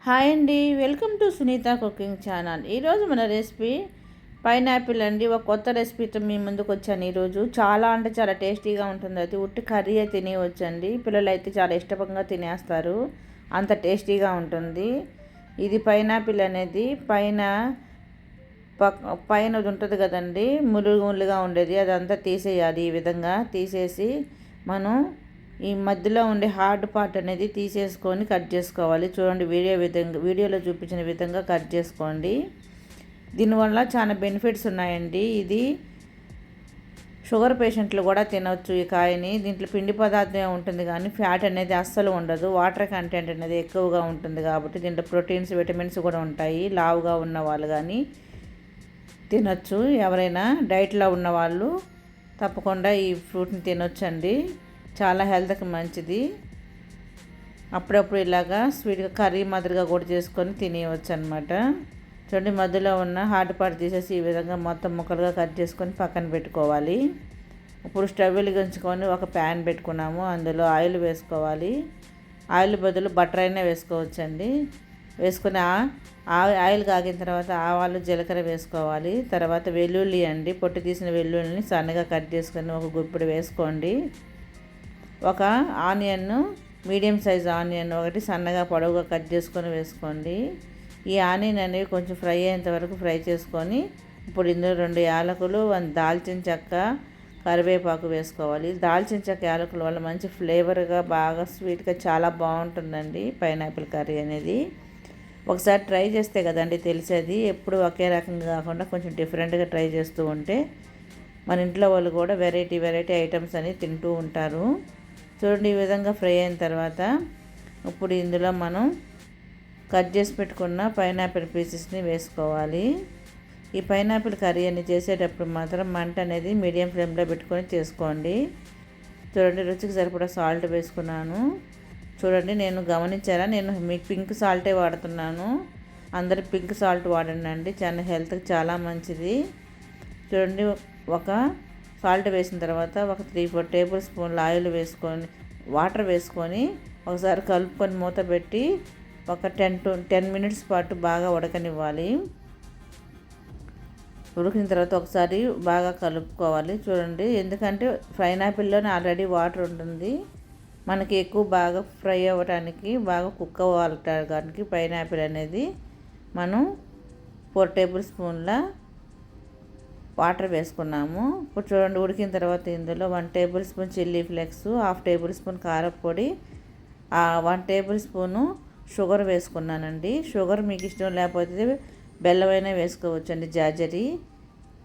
Hi అండి, welcome to Sunitha cooking channel. ఈరోజు మన రెసిపీ పైనాపిల్ అండి. ఒక కొత్త రెసిపీతో మీ ముందుకు వచ్చాను. ఈరోజు చాలా అంటే చాలా టేస్టీగా ఉంటుంది. అది ఉట్టి కర్రీ తినేయవచ్చండి. పిల్లలు అయితే చాలా ఇష్టంగా తినేస్తారు, అంత టేస్టీగా ఉంటుంది. ఇది పైనాపిల్ అనేది పైన ఉంటుంది కదండి, ములుగా ఉండేది, అదంతా తీసేయాలి. ఈ విధంగా తీసేసి మనం ఈ మధ్యలో ఉండే హార్డ్ పార్ట్ అనేది తీసేసుకొని కట్ చేసుకోవాలి. చూడండి, వీడియోలో చూపించిన విధంగా కట్ చేసుకోండి. దీనివల్ల చాలా బెనిఫిట్స్ ఉన్నాయండి. ఇది షుగర్ పేషెంట్లు కూడా తినవచ్చు ఈ కాయని. దీంట్లో పిండి పదార్థం ఉంటుంది కానీ ఫ్యాట్ అనేది అస్సలు ఉండదు. వాటర్ కంటెంట్ అనేది ఎక్కువగా ఉంటుంది కాబట్టి దీంట్లో ప్రోటీన్స్, విటమిన్స్ కూడా ఉంటాయి. లావుగా ఉన్న వాళ్ళు కానీ తినొచ్చు. ఎవరైనా డైట్లో ఉన్న వాళ్ళు తప్పకుండా ఈ ఫ్రూట్ని తినొచ్చండి. చాలా హెల్త్కి మంచిది. అప్పుడప్పుడు ఇలాగా స్వీట్గా కర్రీ మాదిరిగా కూడా చేసుకొని తినేయవచ్చు అనమాట. చూడండి, మధ్యలో ఉన్న హార్డ్ పార్ట్ తీసేసి ఈ విధంగా మొత్తం ముక్కలుగా కట్ చేసుకొని పక్కన పెట్టుకోవాలి. ఇప్పుడు స్టవ్ వెలిగించుకొని ఒక ప్యాన్ పెట్టుకున్నాము. అందులో ఆయిల్ వేసుకోవాలి. ఆయిల్ బదులు బటర్ అయినా వేసుకోవచ్చండి. వేసుకొని ఆయిల్ కాగిన తర్వాత ఆవాలు, జీలకర్ర వేసుకోవాలి. తర్వాత వెల్లుల్లి అండి, పొట్టు తీసిన వెల్లుల్లిని సన్నగా కట్ చేసుకొని ఒక గుప్పిడి వేసుకోండి. ఒక ఆనియన్, మీడియం సైజ్ ఆనియన్ ఒకటి సన్నగా పొడవుగా కట్ చేసుకొని వేసుకోండి. ఈ ఆనియన్ అనేవి కొంచెం ఫ్రై అయ్యేంత వరకు ఫ్రై చేసుకొని ఇప్పుడు ఇందులో 2 యాలకులు, 1 దాల్చిన చెక్క, కరివేపాకు వేసుకోవాలి. దాల్చిన చెక్క, యాలకుల వల్ల మంచి ఫ్లేవర్గా బాగా స్వీట్గా చాలా బాగుంటుందండి పైనాపిల్ కర్రీ అనేది. ఒకసారి ట్రై చేస్తే కదండి తెలిసేది. ఎప్పుడు ఒకే రకంగా కాకుండా కొంచెం డిఫరెంట్గా ట్రై చేస్తూ ఉంటే మన ఇంట్లో వాళ్ళు కూడా వెరైటీ ఐటమ్స్ అని తింటూ ఉంటారు. చూడండి, ఈ విధంగా ఫ్రై అయిన తర్వాత ఇప్పుడు ఇందులో మనం కట్ చేసి పెట్టుకున్న పైనాపిల్ పీసెస్ని వేసుకోవాలి. ఈ పైనాపిల్ కర్రీ అని చేసేటప్పుడు మాత్రం మంట అనేది మీడియం ఫ్లేమ్లో పెట్టుకొని చేసుకోండి. చూడండి, రుచికి సరిపడా సాల్ట్ వేసుకున్నాను. చూడండి, నేను గమనించారా, నేను మీకు పింక్ సాల్టే వాడుతున్నాను. అందరు పింక్ సాల్ట్ వాడండి, చాలా హెల్త్కి చాలా మంచిది. చూడండి, ఒక సాల్ట్ వేసిన తర్వాత ఒక 3-4 టేబుల్ స్పూన్ల ఆయిల్ వేసుకొని వాటర్ వేసుకొని ఒకసారి కలుపుకొని మూత పెట్టి ఒక 10 మినిట్స్ పాటు బాగా ఉడకనివ్వాలి. ఉడికిన తర్వాత ఒకసారి బాగా కలుపుకోవాలి. చూడండి, ఎందుకంటే పైనాపిల్లోనే ఆల్రెడీ వాటర్ ఉంటుంది. మనకి ఎక్కువ బాగా ఫ్రై అవ్వడానికి, బాగా కుక్ అవ్వడానికి పైనాపిల్ అనేది మనం 4 టేబుల్ స్పూన్ల వాటర్ వేసుకున్నాము. ఇప్పుడు చూడండి, ఉడికిన తర్వాత ఇందులో 1 table spoon chilli flakes, 1/2 table spoon కారపొడి, 1 టేబుల్ స్పూను షుగర్ వేసుకున్నానండి. షుగర్ మీకు ఇష్టం లేకపోతే బెల్లమైనా వేసుకోవచ్చండి, జాజరి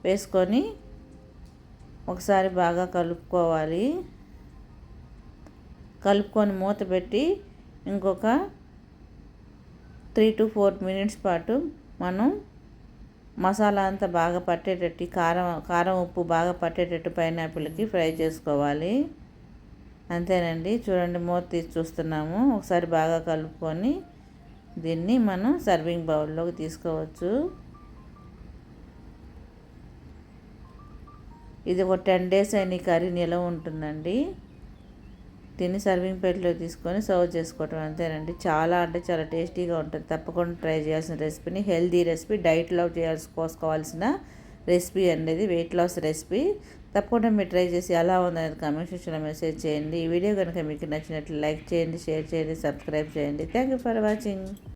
వేసుకొని ఒకసారి బాగా కలుపుకోవాలి. కలుపుకొని మూత పెట్టి ఇంకొక 3 to 4 మినిట్స్ పాటు మనం మసాలా అంతా బాగా పట్టేటట్టు, కారం ఉప్పు బాగా పట్టేటట్టు పైనాపిల్కి ఫ్రై చేసుకోవాలి. అంతేనండి. చూడండి, మూత తీసి చూస్తున్నాము. ఒకసారి బాగా కలుపుకొని దీన్ని మనం సర్వింగ్ బౌల్లోకి తీసుకోవచ్చు. ఇది ఒక 10 days అయిన కర్రీ నిలవ ఉంటుందండి. దీన్ని సర్వింగ్ ప్లేట్లో తీసుకొని సర్వ్ చేసుకోవటం, అంతేనండి. చాలా అంటే చాలా టేస్టీగా ఉంటుంది. తప్పకుండా ట్రై చేయాల్సిన రెసిపీని, హెల్దీ రెసిపీ, డైట్లో కోసుకోవాల్సిన రెసిపీ అనేది, వెయిట్ లాస్ రెసిపీ. తప్పకుండా మీరు ట్రై చేసి ఎలా ఉందనేది కామెంట్ సెక్షన్లో మెసేజ్ చేయండి. ఈ వీడియో కనుక మీకు నచ్చినట్లు లైక్ చేయండి, షేర్ చేయండి, సబ్స్క్రైబ్ చేయండి. Thank you for watching.